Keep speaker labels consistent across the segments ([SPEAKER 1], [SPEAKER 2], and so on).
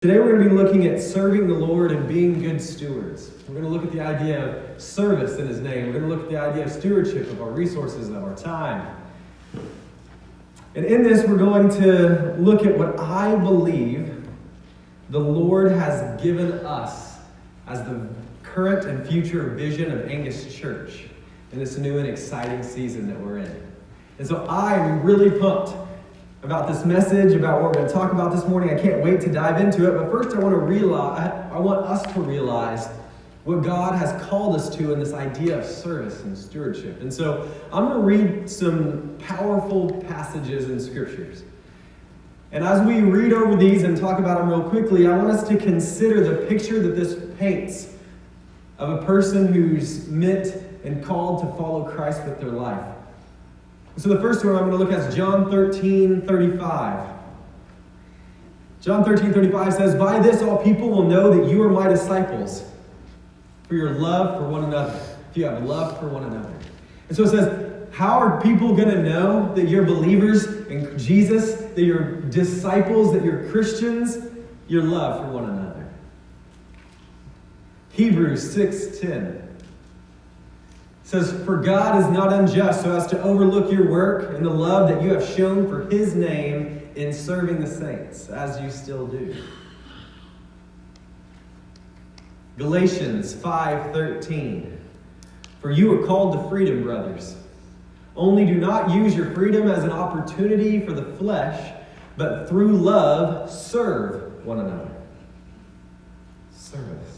[SPEAKER 1] Today we're going to be looking at serving the Lord and being good stewards. We're going to look at the idea of service in His name. We're going to look at the idea of stewardship of our resources and of our time. And in this, we're going to look at what I believe the Lord has given us as the current and future vision of Angus Church in this new and exciting season that we're in. And so I'm really pumped about this message, about what we're going to talk about this morning. I can't wait to dive into it. But first I want us to realize what God has called us to in this idea of service and stewardship. And so I'm going to read some powerful passages in scriptures. And as we read over these and talk about them real quickly, I want us to consider the picture that this paints of a person who's meant and called to follow Christ with their life. So the first one I'm going to look at is John 13:35. John 13:35 says, "By this all people will know that you are my disciples, for your love for one another." If you have love for one another. And so it says, how are people going to know that you're believers in Jesus, that you're disciples, that you're Christians? Your love for one another. Hebrews 6:10. Says, "For God is not unjust so as to overlook your work and the love that you have shown for His name in serving the saints, as you still do." Galatians 5:13. "For you are called to freedom, brothers. Only do not use your freedom as an opportunity for the flesh, but through love serve one another." Service.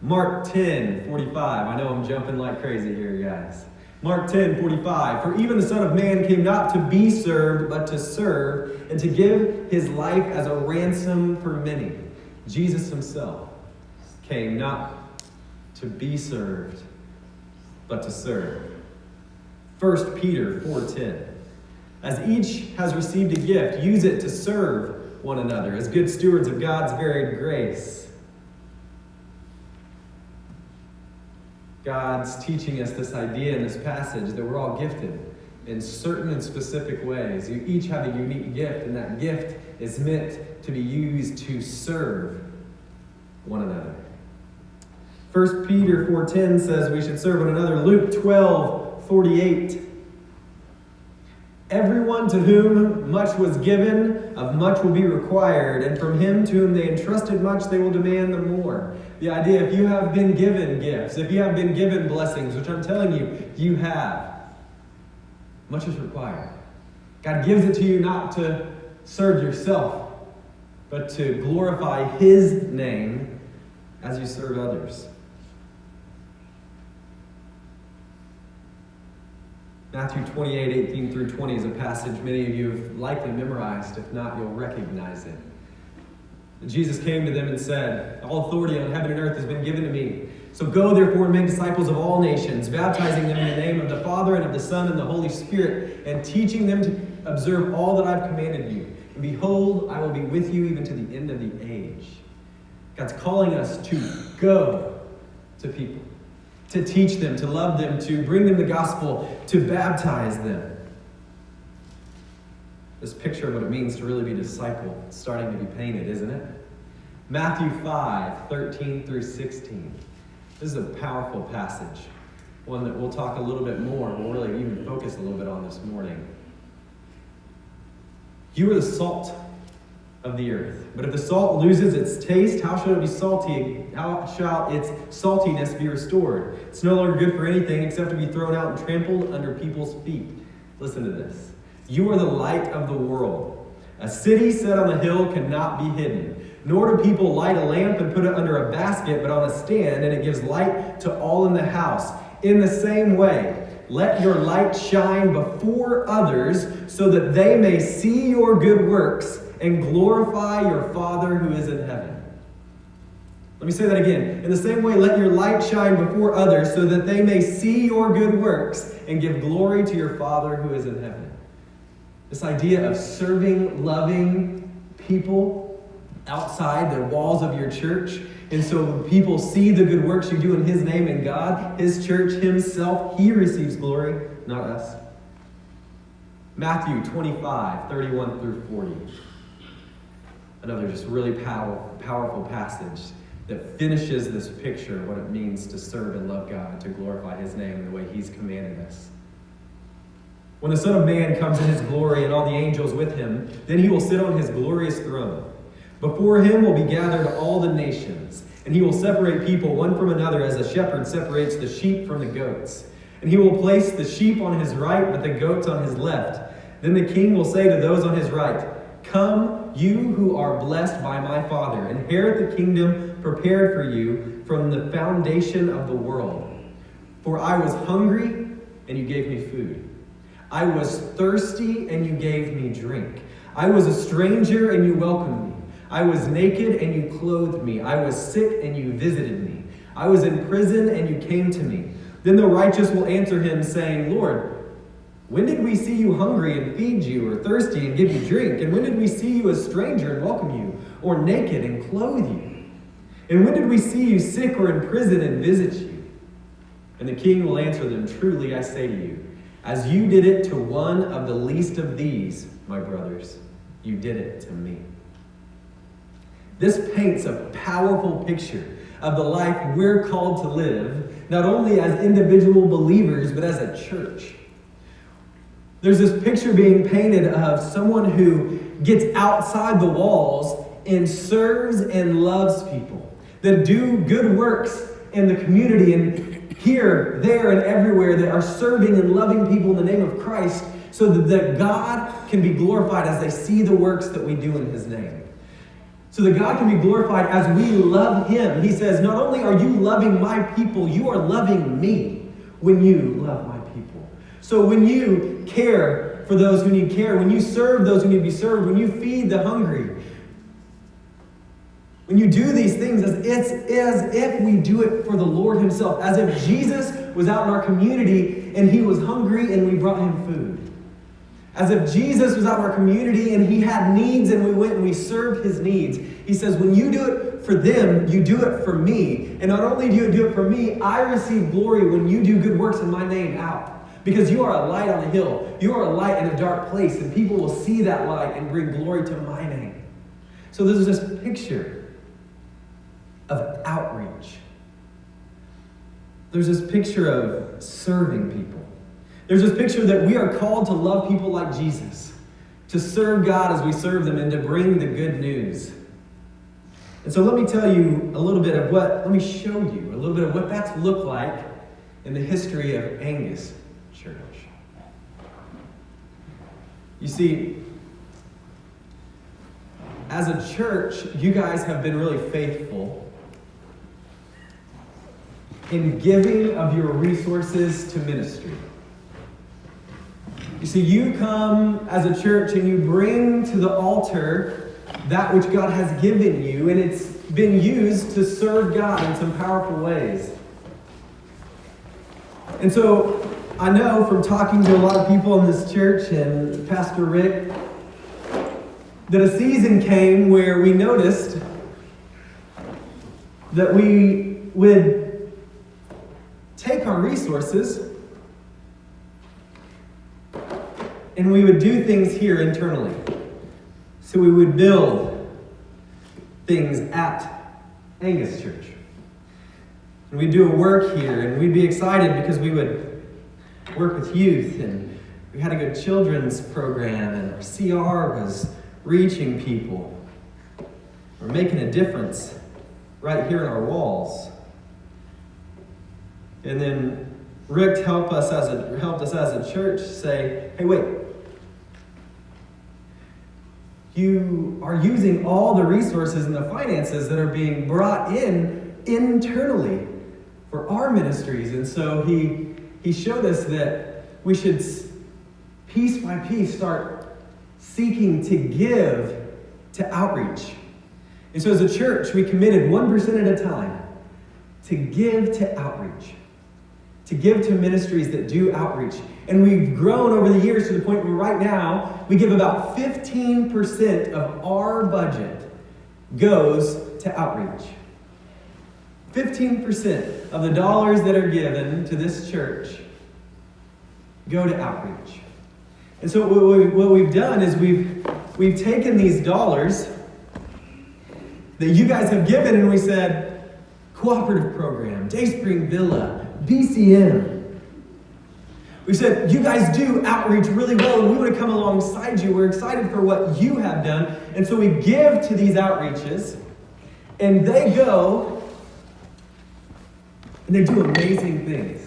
[SPEAKER 1] Mark 10:45. I know I'm jumping like crazy here, guys. Mark 10:45. "For even the Son of Man came not to be served, but to serve, and to give His life as a ransom for many." Jesus Himself came not to be served, but to serve. 1 Peter 4:10. "As each has received a gift, use it to serve one another as good stewards of God's varied grace." God's teaching us this idea in this passage that we're all gifted in certain and specific ways. You each have a unique gift, and that gift is meant to be used to serve one another. 1 Peter 4:10 says we should serve one another. Luke 12:48. "Everyone to whom much was given, of much will be required, and from him to whom they entrusted much, they will demand the more." The idea, if you have been given gifts, if you have been given blessings, which I'm telling you, you have, much is required. God gives it to you not to serve yourself, but to glorify His name as you serve others. Matthew 28:18 through 20 is a passage many of you have likely memorized. If not, you'll recognize it. Jesus came to them and said, "All authority on heaven and earth has been given to me. So go therefore and make disciples of all nations, baptizing them in the name of the Father and of the Son and the Holy Spirit, and teaching them to observe all that I've commanded you. And behold, I will be with you even to the end of the age." God's calling us to go to people, to teach them, to love them, to bring them the gospel, to baptize them. This picture of what it means to really be a disciple is starting to be painted, isn't it? Matthew 5:13 through 16. This is a powerful passage, one that we'll talk a little bit more. We'll really even focus a little bit on this morning. "You are the salt of the earth. But if the salt loses its taste, how shall it be salty? How shall its saltiness be restored? It's no longer good for anything except to be thrown out and trampled under people's feet." Listen to this. "You are the light of the world. A city set on a hill cannot be hidden. Nor do people light a lamp and put it under a basket, but on a stand, and it gives light to all in the house. In the same way, let your light shine before others, so that they may see your good works and glorify your Father who is in heaven." Let me say that again. "In the same way, let your light shine before others, so that they may see your good works and give glory to your Father who is in heaven." This idea of serving, loving people outside the walls of your church. And so when people see the good works you do in His name and God, His church, Himself, He receives glory, not us. Matthew 25:31 through 40. another just really powerful passage that finishes this picture of what it means to serve and love God, to glorify his name in the way he's commanded us. When the Son of Man comes in his glory and all the angels with him, then he will sit on his glorious throne. Before him will be gathered all the nations, and he will separate people one from another as a shepherd separates the sheep from the goats. And he will place the sheep on his right, but the goats on his left. Then the king will say to those on his right, "Come, you who are blessed by my Father, inherit the kingdom prepared for you from the foundation of the world. For I was hungry, and you gave me food. I was thirsty, and you gave me drink. I was a stranger, and you welcomed me. I was naked, and you clothed me. I was sick, and you visited me. I was in prison, and you came to me." Then the righteous will answer him, saying, "Lord, when did we see you hungry and feed you, or thirsty and give you drink? And when did we see you a stranger and welcome you, or naked and clothe you? And when did we see you sick or in prison and visit you?" And the king will answer them, "Truly I say to you, as you did it to one of the least of these, my brothers, you did it to me." This paints a powerful picture of the life we're called to live, not only as individual believers, but as a church. There's this picture being painted of someone who gets outside the walls and serves and loves people, that do good works in the community and here, there, and everywhere, that are serving and loving people in the name of Christ so that God can be glorified as they see the works that we do in his name. So that God can be glorified as we love him. He says, not only are you loving my people, you are loving me when you love my people. So when you care for those who need care, when you serve those who need to be served, when you feed the hungry, when you do these things, it's as if we do it for the Lord himself, as if Jesus was out in our community and he was hungry and we brought him food. As if Jesus was out in our community and he had needs and we went and we served his needs. He says, when you do it for them, you do it for me. And not only do you do it for me, I receive glory when you do good works in my name out. Because you are a light on the hill. You are a light in a dark place. And people will see that light and bring glory to my name. So there's this picture of outreach. There's this picture of serving people. There's this picture that we are called to love people like Jesus, to serve God as we serve them, and to bring the good news. And so let me tell you a little bit of let me show you a little bit of what that's looked like in the history of Angus Church. You see, as a church, you guys have been really faithful in giving of your resources to ministry. You see, you come as a church and you bring to the altar that which God has given you, and it's been used to serve God in some powerful ways. And so I know from talking to a lot of people in this church and Pastor Rick that a season came where we noticed that we would take our resources and we would do things here internally. So we would build things at Angus Church. And we'd do a work here, and we'd be excited because we would work with youth, and we had a good children's program, and our CR was reaching people. We're making a difference right here in our walls. And then Rick helped us as a church say, hey, wait. You are using all the resources and the finances that are being brought in internally for our ministries. And so he showed us that we should, piece by piece, start seeking to give to outreach. And so as a church, we committed 1% at a time to give to outreach, to give to ministries that do outreach. And we've grown over the years to the point where right now we give about 15% of our budget goes to outreach. 15% of the dollars that are given to this church go to outreach. And so what we've done is we've taken these dollars that you guys have given, and we said, cooperative program, Dayspring Villa, BCM. We said, you guys do outreach really well, and we want to come alongside you. We're excited for what you have done. And so we give to these outreaches, and they go, and they do amazing things.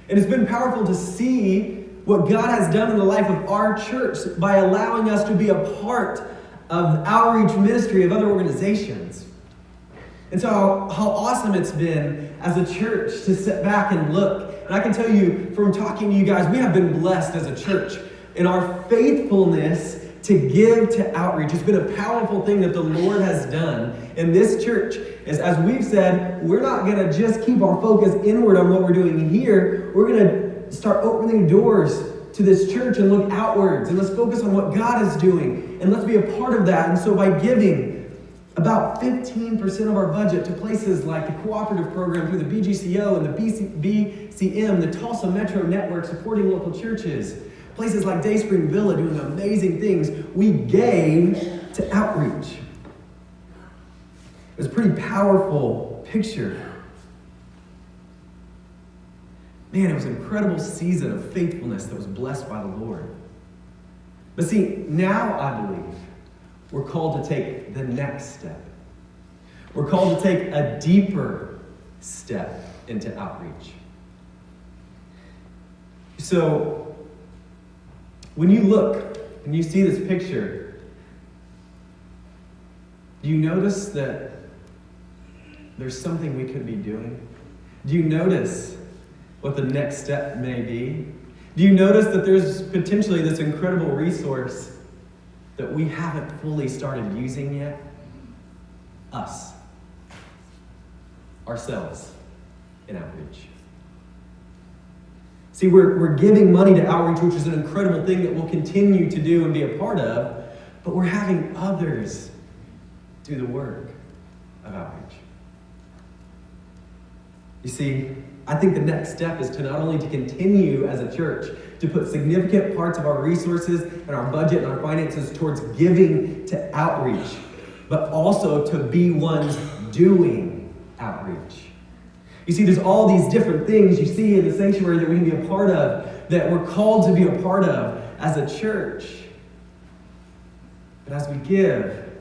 [SPEAKER 1] And it's been powerful to see what God has done in the life of our church by allowing us to be a part of outreach ministry of other organizations. And so how awesome it's been as a church to sit back and look. And I can tell you from talking to you guys, we have been blessed as a church in our faithfulness to give to outreach. It's been a powerful thing that the Lord has done in this church. Is, as we've said, we're not going to just keep our focus inward on what we're doing here. We're going to start opening doors to this church and look outwards. And let's focus on what God is doing. And let's be a part of that. And so by giving about 15% of our budget to places like the cooperative program through the BGCO and the BCM, the Tulsa Metro Network supporting local churches, places like Dayspring Villa doing amazing things, we gave to outreach. It was a pretty powerful picture. Man, it was an incredible season of faithfulness that was blessed by the Lord. But see, now I believe we're called to take the next step. We're called to take a deeper step into outreach. So, when you look and you see this picture, do you notice that there's something we could be doing? Do you notice what the next step may be? Do you notice that there's potentially this incredible resource that we haven't fully started using yet? Us. Ourselves in outreach. See, we're giving money to outreach, which is an incredible thing that we'll continue to do and be a part of, but we're having others do the work of outreach. You see, I think the next step is to not only to continue as a church to put significant parts of our resources and our budget and our finances towards giving to outreach, but also to be ones doing outreach. You see, there's all these different things you see in the sanctuary that we can be a part of, that we're called to be a part of as a church. But as we give,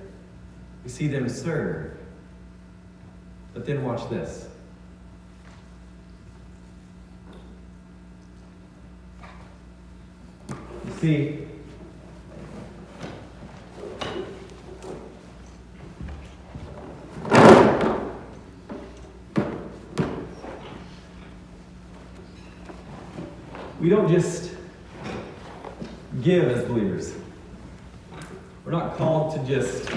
[SPEAKER 1] we see them serve. But then watch this. You see, we don't just give as believers. We're not called to just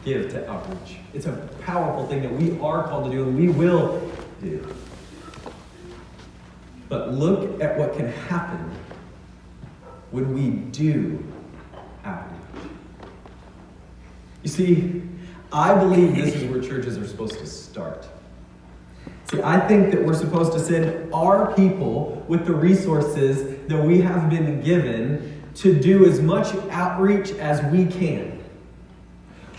[SPEAKER 1] give to outreach. It's a powerful thing that we are called to do and we will do. But look at what can happen when we do outreach. You see, I believe this is where churches are supposed to start. See, I think that we're supposed to send our people with the resources that we have been given to do as much outreach as we can.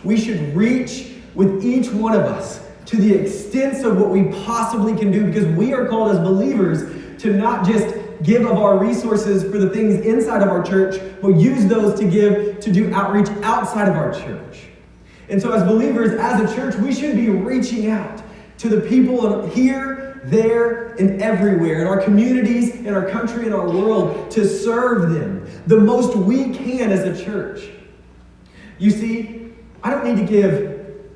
[SPEAKER 1] We should reach with each one of us to the extent of what we possibly can do, because we are called as believers to not just give of our resources for the things inside of our church, but use those to give to do outreach outside of our church. And so as believers, as a church, we should be reaching out to the people here, there, and everywhere, in our communities, in our country, in our world, to serve them the most we can as a church. You see, I don't need to give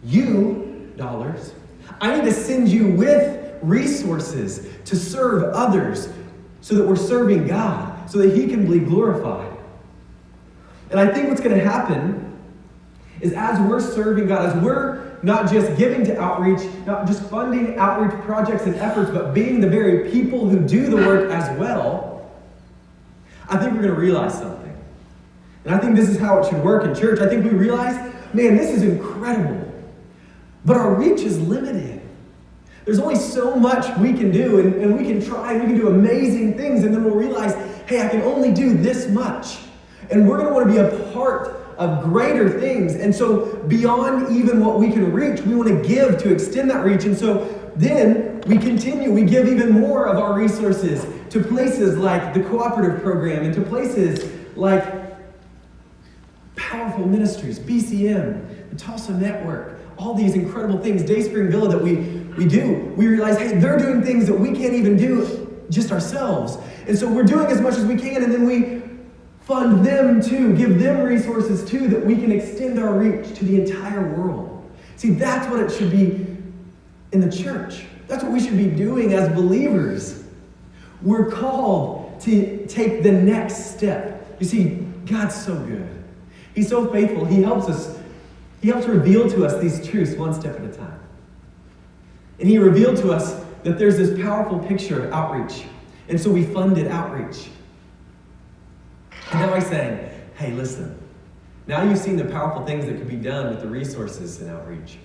[SPEAKER 1] you dollars. I need to send you with resources to serve others so that we're serving God, so that He can be glorified. And I think what's going to happen is as we're serving God, as we're not just giving to outreach, not just funding outreach projects and efforts, but being the very people who do the work as well, I think we're going to realize something. And I think this is how it should work in church. I think we realize, man, this is incredible. But our reach is limited. There's only so much we can do, and we can try, and we can do amazing things, and then we'll realize, hey, I can only do this much. And we're going to want to be a part of greater things. And so beyond even what we can reach, we want to give to extend that reach. And so then we continue. We give even more of our resources to places like the cooperative program and to places like powerful ministries, BCM, the Tulsa Network, all these incredible things, Dayspring Villa that we do. We realize, hey, they're doing things that we can't even do just ourselves. And so we're doing as much as we can, and then we fund them too, give them resources too, that we can extend our reach to the entire world. See, that's what it should be in the church. That's what we should be doing as believers. We're called to take the next step. You see, God's so good. He's so faithful. He helps reveal to us these truths one step at a time. And he revealed to us that there's this powerful picture of outreach. And so we funded outreach. And now he's saying, hey, listen, now you've seen the powerful things that could be done with the resources in outreach.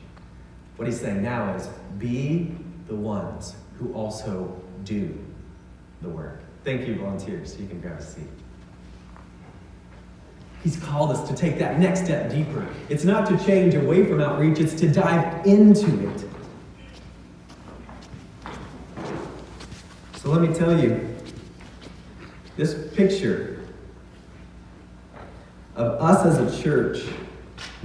[SPEAKER 1] What he's saying now is, be the ones who also do the work. Thank you, volunteers. You can grab a seat. He's called us to take that next step deeper. It's not to change away from outreach, it's to dive into it. So let me tell you, this picture of us as a church,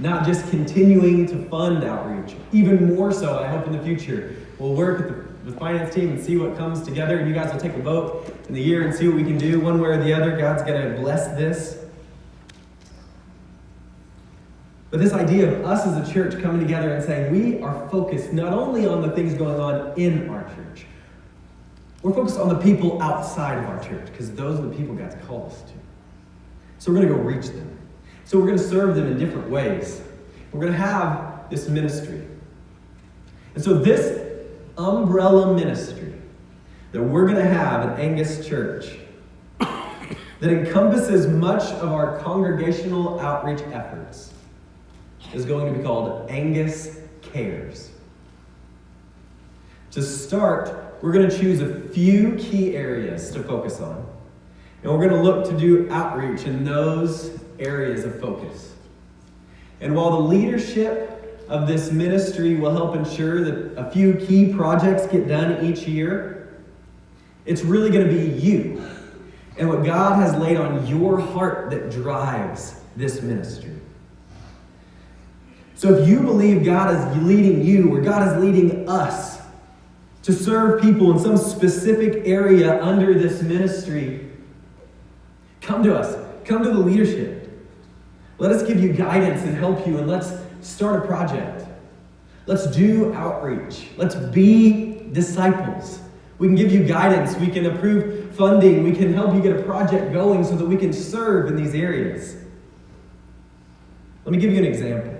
[SPEAKER 1] not just continuing to fund outreach, even more so, I hope in the future, we'll work with the finance team and see what comes together, and you guys will take a vote in the year and see what we can do one way or the other. God's going to bless this. But this idea of us as a church coming together and saying we are focused not only on the things going on in our church, we're focused on the people outside of our church, because those are the people God's called us to. So we're going to go reach them. So we're going to serve them in different ways. We're going to have this ministry. And so this umbrella ministry that we're going to have at Angus Church that encompasses much of our congregational outreach efforts is going to be called Angus Cares. To start, we're going to choose a few key areas to focus on. And we're going to look to do outreach in those areas of focus. And while the leadership of this ministry will help ensure that a few key projects get done each year, it's really going to be you and what God has laid on your heart that drives this ministry. So if you believe God is leading you, or God is leading us to serve people in some specific area under this ministry, come to us. Come to the leadership. Let us give you guidance and help you, and let's start a project. Let's do outreach. Let's be disciples. We can give you guidance. We can approve funding. We can help you get a project going so that we can serve in these areas. Let me give you an example.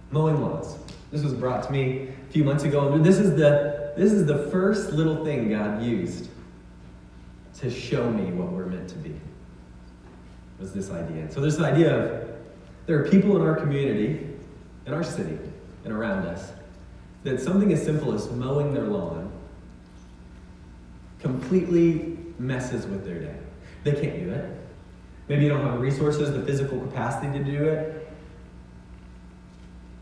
[SPEAKER 1] Mowing lawns. This was brought to me a few months ago, and this is the first little thing God used to show me what we're meant to be. Was this idea. So there's this idea of there are people in our community, in our city, and around us, that something as simple as mowing their lawn completely messes with their day. They can't do it. Maybe you don't have the resources, the physical capacity to do it.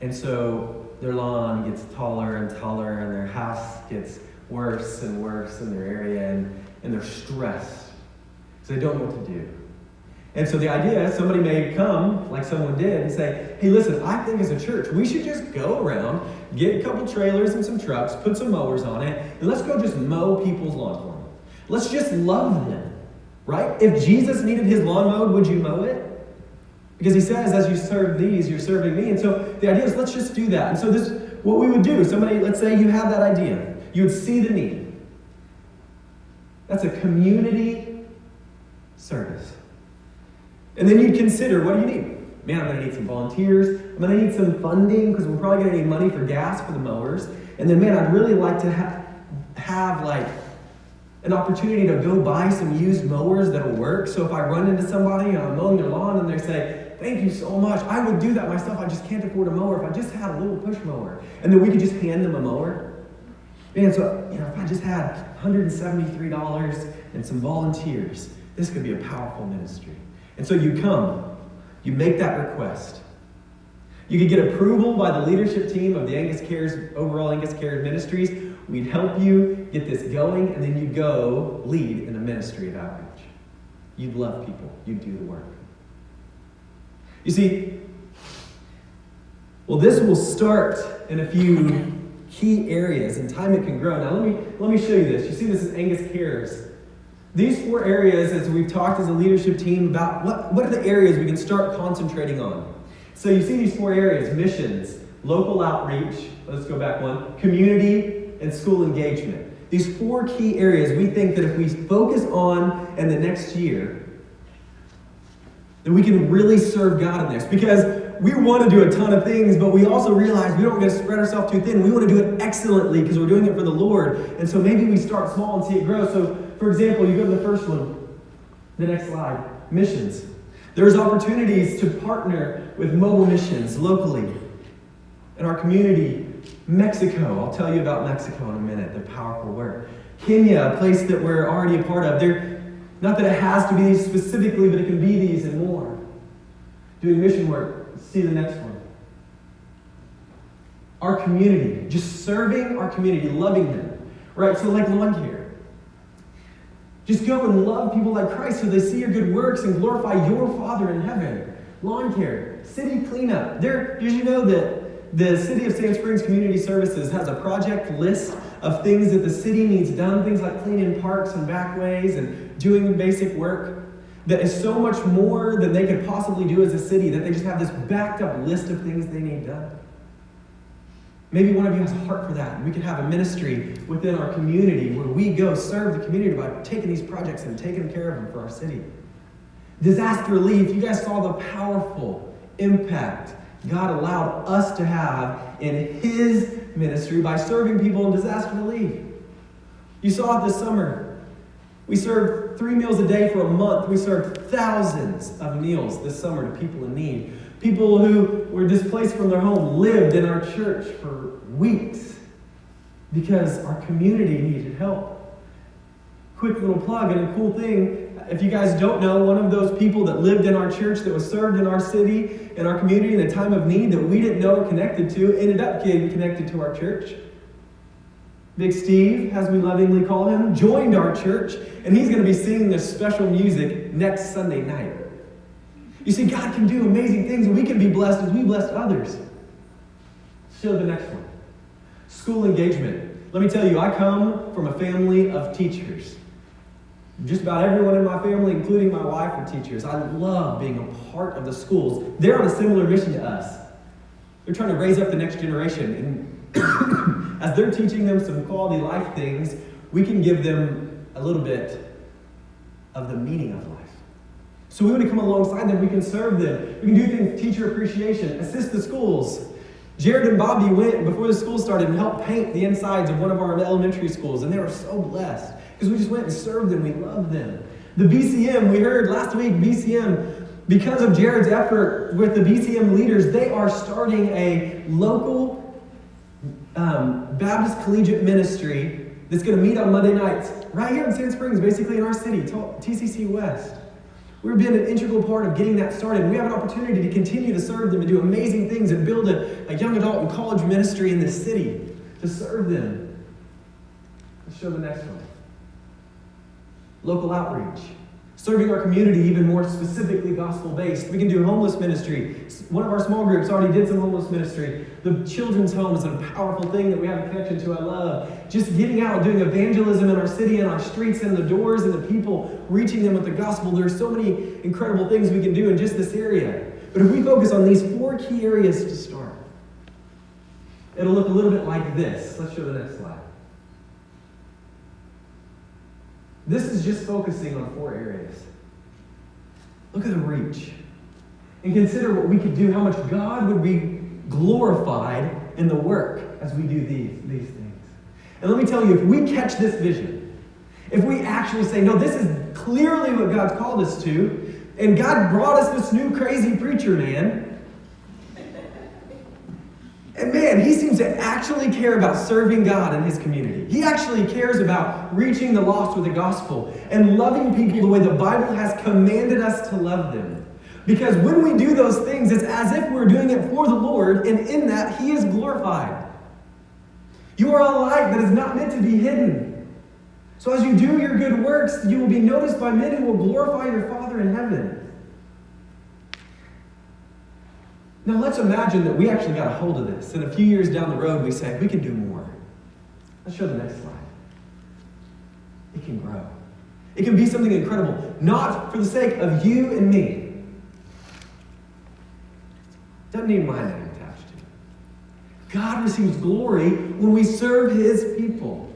[SPEAKER 1] And so their lawn gets taller and taller, and their house gets worse and worse in their area, and they're stressed. So they don't know what to do. And so the idea is somebody may come, like someone did, and say, hey, listen, I think as a church, we should just go around, get a couple trailers and some trucks, put some mowers on it, and let's go just mow people's lawn for them. Let's just love them, right? If Jesus needed his lawn mowed, would you mow it? Because he says, as you serve these, you're serving me. And so the idea is, let's just do that. And so this, what we would do, somebody, let's say you have that idea. You would see the need. That's a community service. And then you'd consider, what do you need? Man, I'm going to need some volunteers. I'm going to need some funding, because we're probably going to need money for gas for the mowers. And then, man, I'd really like to have like an opportunity to go buy some used mowers that'll work. So if I run into somebody and I'm mowing their lawn and they say, thank you so much, I would do that myself, I just can't afford a mower. If I just had a little push mower, and then we could just hand them a mower. And so, if I just had $173 and some volunteers, this could be a powerful ministry. And so you come, You make that request. You could get approval by the leadership team of the overall Angus Cares Ministries. We'd help you get this going, and then you'd go lead in a ministry of outreach. You'd love people. You'd do the work. You see, well, this will start in a few key areas, and time it can grow. Now, let me show you this. You see, this is Angus Cares. These 4 areas, as we've talked as a leadership team about what are the areas we can start concentrating on. So you see these 4 areas: missions, local outreach, let's go back one, community, and school engagement. These 4 key areas we think that if we focus on in the next year, that we can really serve God in this. Because we want to do a ton of things, but we also realize we don't want to spread ourselves too thin. We want to do it excellently because we're doing it for the Lord. And so maybe we start small and see it grow. So, for example, you go to the first one, the next slide, missions. There's opportunities to partner with mobile missions locally in our community. Mexico, I'll tell you about Mexico in a minute, the powerful work. Kenya, a place that we're already a part of. Not that it has to be these specifically, but it can be these and more. Doing mission work. See the next one. Our community, just serving our community, loving them. Right, so like lawn care. Just go and love people like Christ so they see your good works and glorify your Father in heaven. Lawn care, city cleanup. Did you know that the City of Sand Springs Community Services has a project list of things that the city needs done, things like cleaning parks and backways and doing basic work that is so much more than they could possibly do as a city, that they just have this backed up list of things they need done. Maybe one of you has a heart for that. We could have a ministry within our community where we go serve the community by taking these projects and taking care of them for our city. Disaster relief. You guys saw the powerful impact God allowed us to have in His ministry by serving people in disaster relief. You saw it this summer. We served 3 meals a day for a month. We served thousands of meals this summer to people in need. People who were displaced from their home lived in our church for weeks because our community needed help. Quick little plug and a cool thing. If you guys don't know, one of those people that lived in our church, that was served in our city, in our community in a time of need that we didn't know or connected to, ended up getting connected to our church. Big Steve, as we lovingly call him, joined our church, and he's going to be singing this special music next Sunday night. You see, God can do amazing things, and we can be blessed as we bless others. Show the next one. School engagement. Let me tell you, I come from a family of teachers. Just about everyone in my family, including my wife, are teachers. I love being a part of the schools. They're on a similar mission to us. They're trying to raise up the next generation, and as they're teaching them some quality life things, we can give them a little bit of the meaning of life. So we want to come alongside them. We can serve them. We can do things, teacher appreciation, assist the schools. Jared and Bobby went before the school started and helped paint the insides of one of our elementary schools, and they were so blessed because we just went and served them. We loved them. The BCM, we heard last week, BCM, because of Jared's effort with the BCM leaders, they are starting a local Baptist collegiate ministry that's going to meet on Monday nights right here in Sand Springs, basically in our city, TCC West. We've been an integral part of getting that started. We have an opportunity to continue to serve them and do amazing things and build a young adult and college ministry in this city to serve them. Let's show the next one. Local outreach. Serving our community even more specifically gospel-based. We can do homeless ministry. One of our small groups already did some homeless ministry. The children's home is a powerful thing that we have a connection to. I love just getting out, doing evangelism in our city and our streets and the doors and the people, reaching them with the gospel. There's so many incredible things we can do in just this area. But if we focus on these 4 key areas to start, it'll look a little bit like this. Let's show the next slide. This is just focusing on 4 areas. Look at the reach. And consider what we could do, how much God would be glorified in the work as we do these things. And let me tell you, if we catch this vision, if we actually say, no, this is clearly what God's called us to, and God brought us this new crazy preacher man, and man, he seems to actually care about serving God in his community. He actually cares about reaching the lost with the gospel and loving people the way the Bible has commanded us to love them. Because when we do those things, it's as if we're doing it for the Lord, and in that, He is glorified. You are a light that is not meant to be hidden. So as you do your good works, you will be noticed by men who will glorify your Father in heaven. Now let's imagine that we actually got a hold of this, and a few years down the road, we say, we can do more. Let's show the next slide. It can grow. It can be something incredible, not for the sake of you and me. Doesn't need my name attached to it. God receives glory when we serve His people.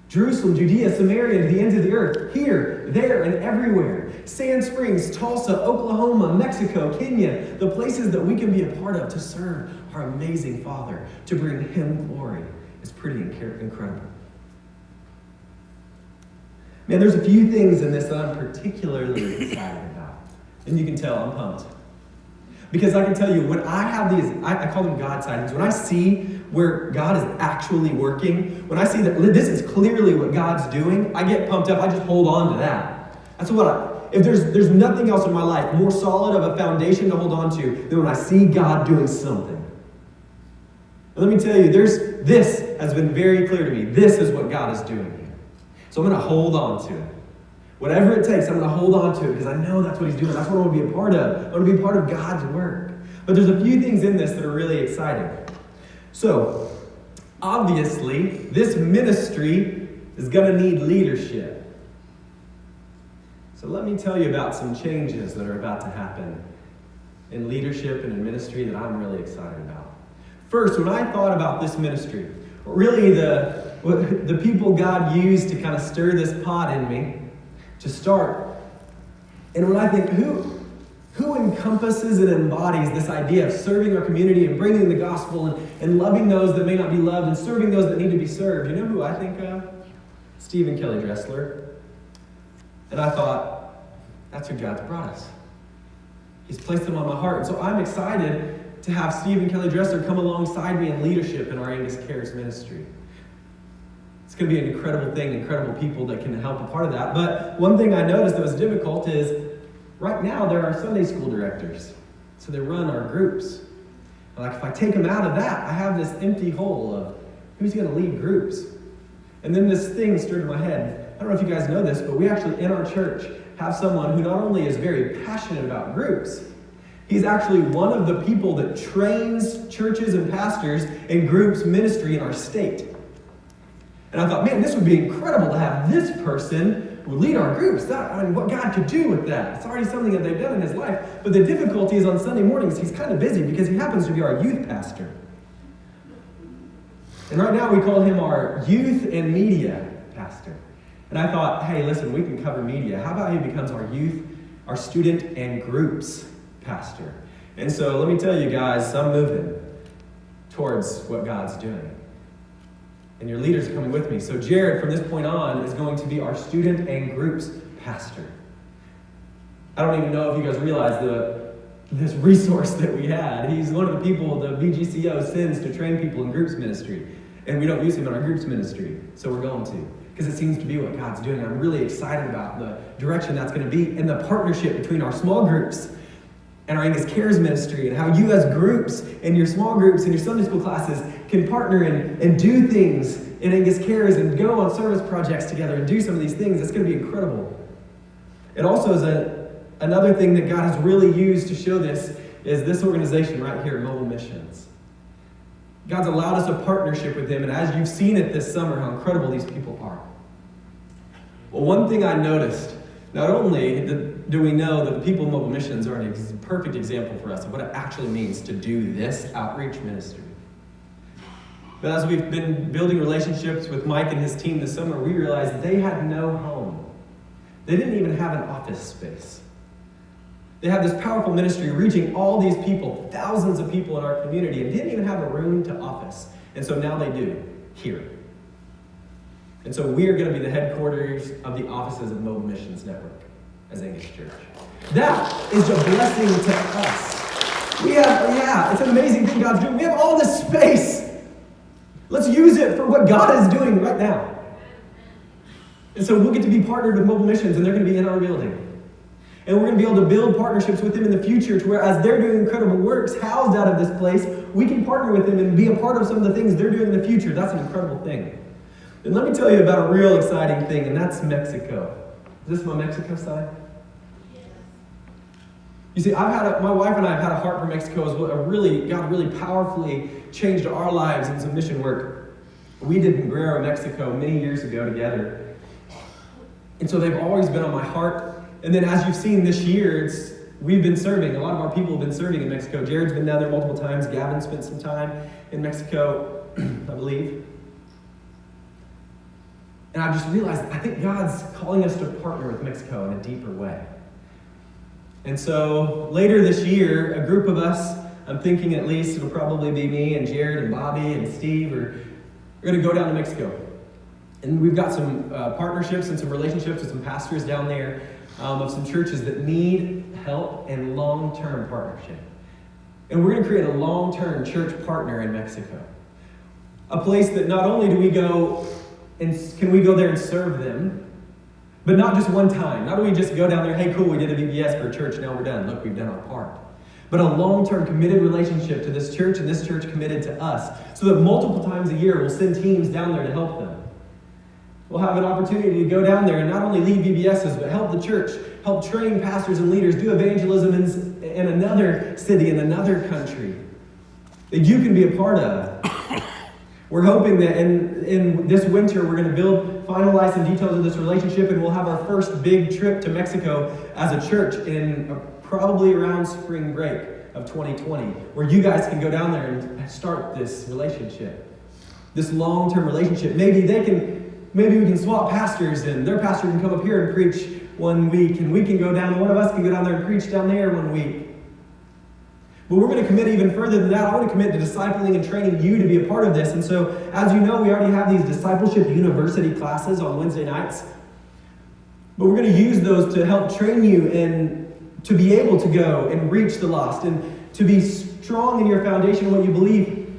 [SPEAKER 1] Jerusalem, Judea, Samaria, and the ends of the earth, here, there, and everywhere. Sand Springs, Tulsa, Oklahoma, Mexico, Kenya, the places that we can be a part of to serve our amazing Father, to bring Him glory, is pretty incredible. Man, there's a few things in this that I'm particularly excited about. And you can tell I'm pumped. Because I can tell you, when I have these, I call them God sightings, when I see where God is actually working, when I see that this is clearly what God's doing, I get pumped up. I just hold on to that. That's what if there's nothing else in my life more solid of a foundation to hold on to than when I see God doing something. And let me tell you, this has been very clear to me. This is what God is doing here. So I'm going to hold on to it. Whatever it takes, I'm going to hold on to it because I know that's what He's doing. That's what I want to be a part of. I want to be a part of God's work. But there's a few things in this that are really exciting. So, obviously, this ministry is going to need leadership. So let me tell you about some changes that are about to happen in leadership and in ministry that I'm really excited about. First, when I thought about this ministry, really the people God used to kind of stir this pot in me to start, and when I think, who encompasses and embodies this idea of serving our community and bringing the gospel and loving those that may not be loved and serving those that need to be served? You know who I think of? Stephen Kelly Dressler. And I thought, that's who God's brought us. He's placed them on my heart. And so I'm excited to have Stephen Kelly Dressler come alongside me in leadership in our Angus Cares ministry. It's going to be an incredible thing, incredible people that can help a part of that. But one thing I noticed that was difficult is right now there are Sunday school directors. So they run our groups. Like if I take them out of that, I have this empty hole of who's going to lead groups. And then this thing stirred in my head. I don't know if you guys know this, but we actually in our church have someone who not only is very passionate about groups, he's actually one of the people that trains churches and pastors in groups ministry in our state. And I thought, man, this would be incredible to have this person lead our groups. What God could do with that. It's already something that they've done in his life. But the difficulty is on Sunday mornings, he's kind of busy because he happens to be our youth pastor. And right now we call him our youth and media pastor. And I thought, hey, listen, we can cover media. How about he becomes our youth, our student and groups pastor? And so let me tell you guys, I'm moving towards what God's doing. And your leaders are coming with me. So Jared, from this point on, is going to be our student and groups pastor. I don't even know if you guys realize this resource that we had. He's one of the people the BGCO sends to train people in groups ministry. And we don't use him in our groups ministry. So we're going to. Because it seems to be what God's doing. I'm really excited about the direction that's going to be and the partnership between our small groups and our Angus Cares ministry, and how you as groups and your small groups and your Sunday school classes can partner and do things in Angus Cares and go on service projects together and do some of these things. It's going to be incredible. It also is another thing that God has really used to show this is this organization right here, Mobile Missions. God's allowed us a partnership with Him, and as you've seen it this summer, how incredible these people are. Well, one thing I noticed, not only do we know that the people of Mobile Missions are a perfect example for us of what it actually means to do this outreach ministry. But as we've been building relationships with Mike and his team this summer, we realized they had no home. They didn't even have an office space. They have this powerful ministry reaching all these people, thousands of people in our community, and didn't even have a room to office. And so now they do, here. And so we are going to be the headquarters of the offices of Mobile Missions Network as Angus Church. That is a blessing to us. It's an amazing thing God's doing. We have all this space. Let's use it for what God is doing right now. And so we'll get to be partnered with Mobile Missions, and they're going to be in our building. And we're going to be able to build partnerships with them in the future to where as they're doing incredible works housed out of this place, we can partner with them and be a part of some of the things they're doing in the future. That's an incredible thing. And let me tell you about a real exciting thing, and that's Mexico. Is this my Mexico side? You see, my wife and I have had a heart for Mexico as well. God really powerfully changed our lives in some mission work. We did in Guerrero, Mexico many years ago together. And so they've always been on my heart. And then as you've seen this year, we've been serving. A lot of our people have been serving in Mexico. Jared's been down there multiple times. Gavin spent some time in Mexico, I believe. And I've just realized, I think God's calling us to partner with Mexico in a deeper way. And so later this year, a group of us, I'm thinking at least it'll probably be me and Jared and Bobby and Steve, we're going to go down to Mexico. And we've got some partnerships and some relationships with some pastors down there of some churches that need help and long-term partnership. And we're going to create a long-term church partner in Mexico. A place that not only do we go and can we go there and serve them, but not just one time. Not do we just go down there, hey, cool, we did a VBS for a church, now we're done. Look, we've done our part. But a long-term committed relationship to this church and this church committed to us, so that multiple times a year we'll send teams down there to help them. We'll have an opportunity to go down there and not only lead VBSs, but help the church, help train pastors and leaders, do evangelism in another city, in another country, that you can be a part of. We're hoping that in this winter we're going to finalize some details of this relationship, and we'll have our first big trip to Mexico as a church in probably around spring break of 2020, where you guys can go down there and start this relationship, this long-term relationship. Maybe we can swap pastors, and their pastor can come up here and preach one week, and we can go down, one of us can go down there and preach down there one week. But we're going to commit even further than that. I want to commit to discipling and training you to be a part of this. And so, as you know, we already have these discipleship university classes on Wednesday nights. But we're going to use those to help train you and to be able to go and reach the lost and to be strong in your foundation, what you believe.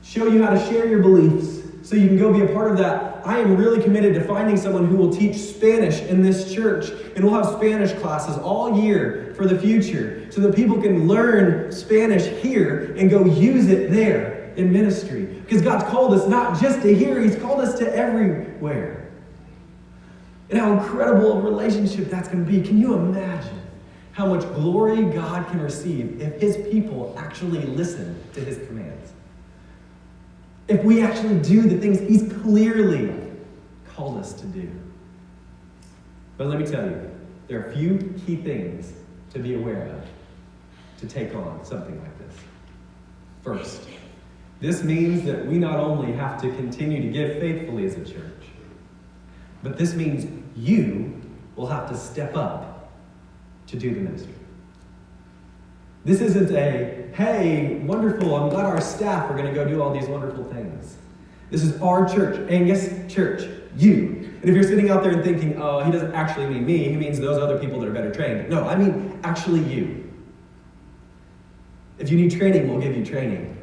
[SPEAKER 1] Show you how to share your beliefs so you can go be a part of that. I am really committed to finding someone who will teach Spanish in this church, and we'll have Spanish classes all year for the future so that people can learn Spanish here and go use it there in ministry. Because God's called us not just to here, He's called us to everywhere. And how incredible a relationship that's going to be. Can you imagine how much glory God can receive if His people actually listen to His commands? If we actually do the things He's clearly called us to do. But let me tell you, there are a few key things to be aware of to take on something like this. First, this means that we not only have to continue to give faithfully as a church, but this means you will have to step up to do the ministry. This isn't a, hey, wonderful, I'm glad our staff are going to go do all these wonderful things. This is our church, Angus Church, you. And if you're sitting out there and thinking, oh, he doesn't actually mean me, he means those other people that are better trained. No, I mean actually you. If you need training, we'll give you training.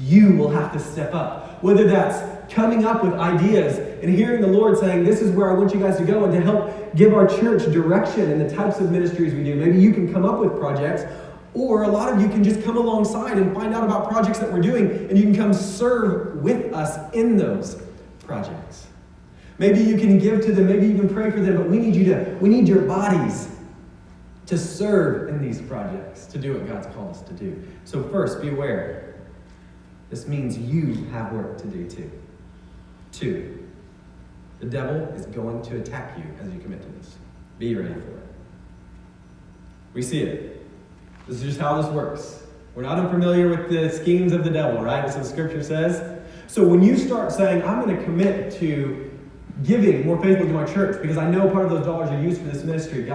[SPEAKER 1] You will have to step up. Whether that's coming up with ideas and hearing the Lord saying, this is where I want you guys to go, and to help give our church direction in the types of ministries we do. Maybe you can come up with projects, or a lot of you can just come alongside and find out about projects that we're doing, and you can come serve with us in those projects. Maybe you can give to them, maybe you can pray for them, but we need your bodies to serve in these projects, to do what God's called us to do. So first, be aware. This means you have work to do too. 2, the devil is going to attack you as you commit to this. Be ready for it. We see it. This is just how this works. We're not unfamiliar with the schemes of the devil, right? That's what the scripture says. So when you start saying, I'm going to commit to giving more faithfully to my church because I know part of those dollars are used for this ministry, the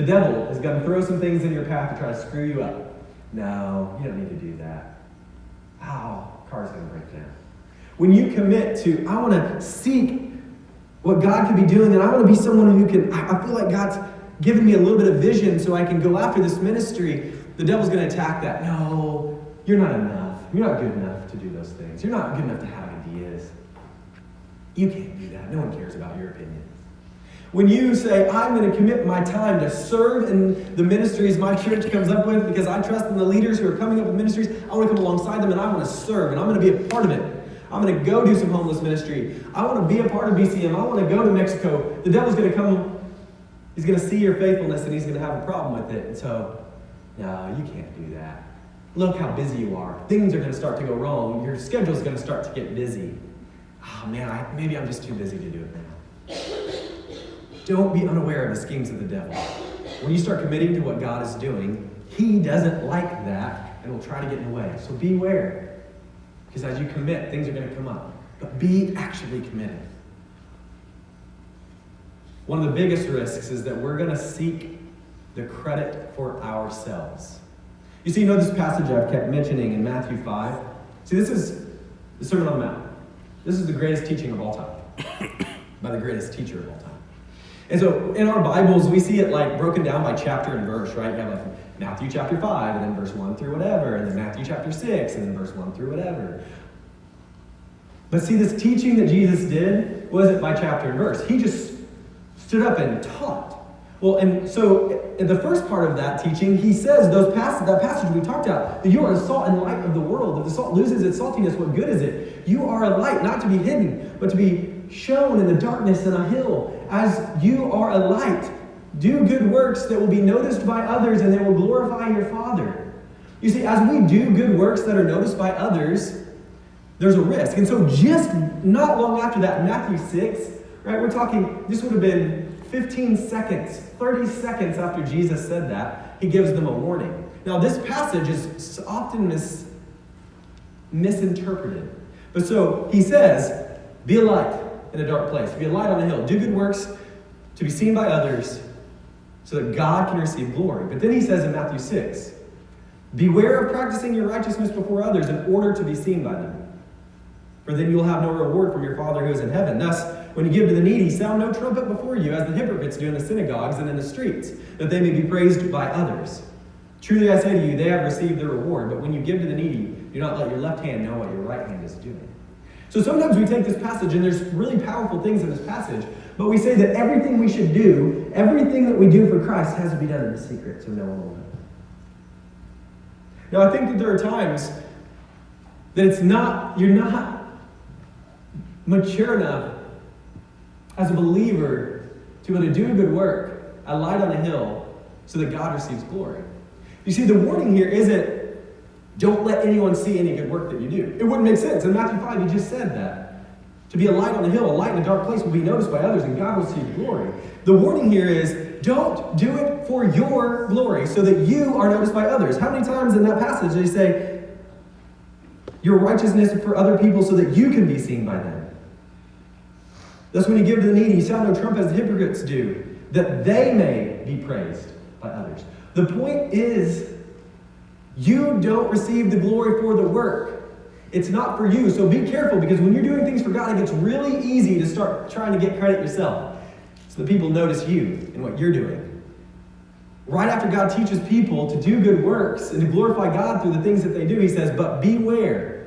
[SPEAKER 1] devil is going to throw some things in your path to try to screw you up. No, you don't need to do that. Ow, car's going to break down. When you commit to, I want to seek what God could be doing, and I want to be someone who can, I feel like God's given me a little bit of vision so I can go after this ministry, the devil's going to attack that. No, you're not enough. You're not good enough to do those things. You're not good enough to have ideas. You can't do that. No one cares about your opinion. When you say, I'm going to commit my time to serve in the ministries my church comes up with because I trust in the leaders who are coming up with ministries, I want to come alongside them and I want to serve and I'm going to be a part of it. I'm going to go do some homeless ministry. I want to be a part of BCM. I want to go to Mexico. The devil's going to come. He's going to see your faithfulness and he's going to have a problem with it. And so, no, you can't do that. Look how busy you are. Things are going to start to go wrong. Your schedule's going to start to get busy. Oh man, maybe I'm just too busy to do it now. Don't be unaware of the schemes of the devil. When you start committing to what God is doing, he doesn't like that and will try to get in the way. So beware. Because as you commit, things are going to come up. But be actually committed. One of the biggest risks is that we're going to seek the credit for ourselves. You see, this passage I've kept mentioning in Matthew 5. See, this is the Sermon on the Mount. This is the greatest teaching of all time. By the greatest teacher of all time. And so in our Bibles, we see it like broken down by chapter and verse, right? You have like Matthew chapter 5, and then verse 1 through whatever, and then Matthew chapter 6, and then verse 1 through whatever. But see, this teaching that Jesus did wasn't by chapter and verse. He just stood up and taught. Well, and so in the first part of that teaching, he says that passage we talked about, that you are the salt and light of the world. If the salt loses its saltiness, what good is it? You are a light, not to be hidden, but to be shown in the darkness in a hill. As you are a light, do good works that will be noticed by others and they will glorify your Father. You see, as we do good works that are noticed by others, there's a risk. And so just not long after that, Matthew 6, right, we're talking, this would have been 15 seconds, 30 seconds after Jesus said that, he gives them a warning. Now, this passage is often misinterpreted. But so he says, be a light in a dark place. Be a light on a hill. Do good works to be seen by others so that God can receive glory. But then he says in Matthew 6, beware of practicing your righteousness before others in order to be seen by them. For then you will have no reward from your Father who is in heaven. Thus, when you give to the needy, sound no trumpet before you, as the hypocrites do in the synagogues and in the streets, that they may be praised by others. Truly I say to you, they have received their reward. But when you give to the needy, do not let your left hand know what your right hand is doing. So sometimes we take this passage, and there's really powerful things in this passage, but we say that everything we should do, everything that we do for Christ has to be done in the secret, so no one will know. Now, I think that there are times that you're not mature enough as a believer to be able to do a good work, a light on a hill, so that God receives glory. You see, the warning here isn't, don't let anyone see any good work that you do. It wouldn't make sense. In Matthew 5, he just said that. To be a light on the hill, a light in a dark place will be noticed by others, and God will see glory. The warning here is, don't do it for your glory, so that you are noticed by others. How many times in that passage they say, your righteousness for other people so that you can be seen by them? Thus, when you give to the needy, sound no trumpet as the hypocrites do, that they may be praised by others. The point is, you don't receive the glory for the work. It's not for you. So be careful, because when you're doing things for God, it gets really easy to start trying to get credit yourself so that people notice you and what you're doing. Right after God teaches people to do good works and to glorify God through the things that they do, he says, but beware,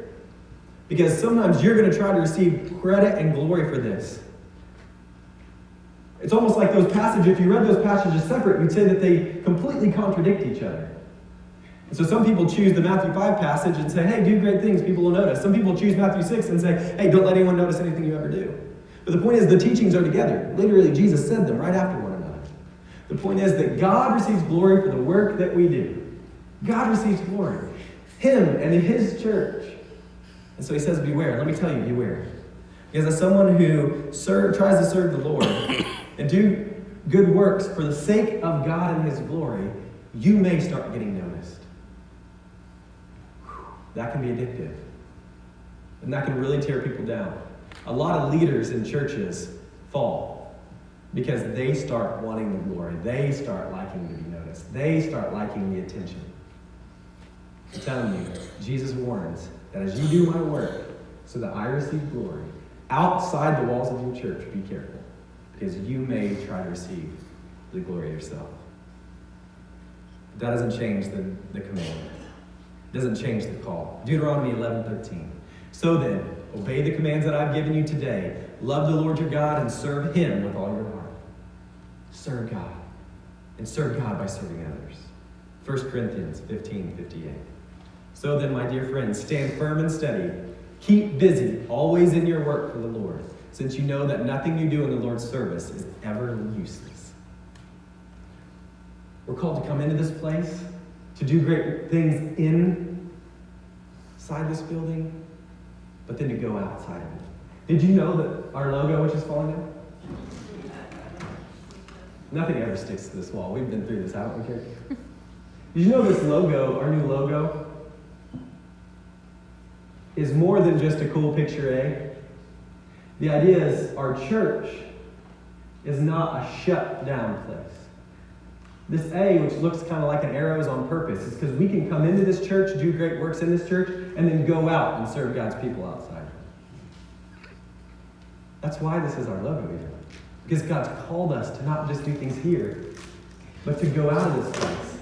[SPEAKER 1] because sometimes you're going to try to receive credit and glory for this. It's almost like those passages, if you read those passages separate, you'd say that they completely contradict each other. And so some people choose the Matthew 5 passage and say, hey, do great things, people will notice. Some people choose Matthew 6 and say, hey, don't let anyone notice anything you ever do. But the point is, the teachings are together. Literally, Jesus said them right after one another. The point is that God receives glory for the work that we do. God receives glory. Him and his church. And so he says, beware. Let me tell you, beware. Because as someone who tries to serve the Lord and do good works for the sake of God and his glory, you may start getting noticed. That can be addictive. And that can really tear people down. A lot of leaders in churches fall because they start wanting the glory. They start liking to be noticed. They start liking the attention. I'm telling you, Jesus warns that as you do my work so that I receive glory, outside the walls of your church, be careful, because you may try to receive the glory yourself. That doesn't change the command. It doesn't change the call. Deuteronomy 11:13. So then, obey the commands that I've given you today. Love the Lord your God and serve him with all your heart. serve God. And serve God by serving others. 1 Corinthians 15:58. So then, my dear friends, stand firm and steady. Keep busy, always in your work for the Lord, since you know that nothing you do in the Lord's service is ever useless. We're called to come into this place, to do great things inside this building, but then to go outside of it. Did you know that our logo, which is falling down? Nothing ever sticks to this wall. We've been through this, haven't we, Carrie? Did you know this logo, our new logo, is more than just a cool picture A? The idea is our church is not a shut down place. This A, which looks kind of like an arrow, is on purpose. It's because we can come into this church, do great works in this church, and then go out and serve God's people outside. That's why this is our logo here. Because God's called us to not just do things here, but to go out of this place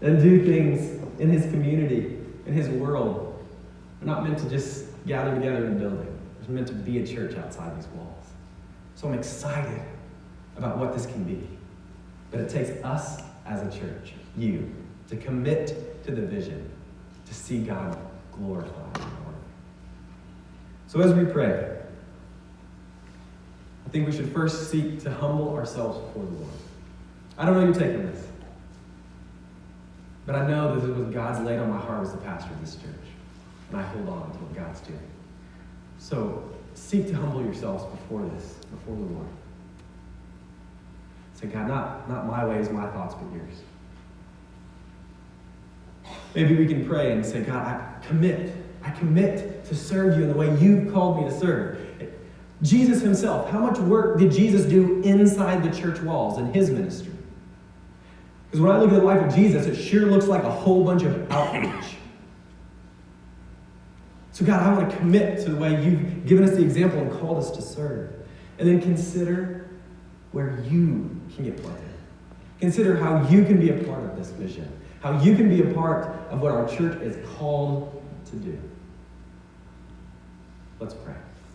[SPEAKER 1] and do things in His community, in His world. We're not meant to just gather together in a building. We're meant to be a church outside these walls. So I'm excited about what this can be. But it takes us as a church, you, to commit to the vision, to see God glorified in our work. So as we pray, I think we should first seek to humble ourselves before the Lord. I don't know you're taking this, but I know this is what God's laid on my heart as the pastor of this church, and I hold on to what God's doing. So seek to humble yourselves before the Lord. Say, God, not my ways, my thoughts, but yours. Maybe we can pray and say, God, I commit to serve you in the way you've called me to serve. Jesus himself, how much work did Jesus do inside the church walls in his ministry? Because when I look at the life of Jesus, it sure looks like a whole bunch of outreach. So God, I want to commit to the way you've given us the example and called us to serve. And then consider where you can get planted. Consider how you can be a part of this vision. How you can be a part of what our church is called to do. Let's pray.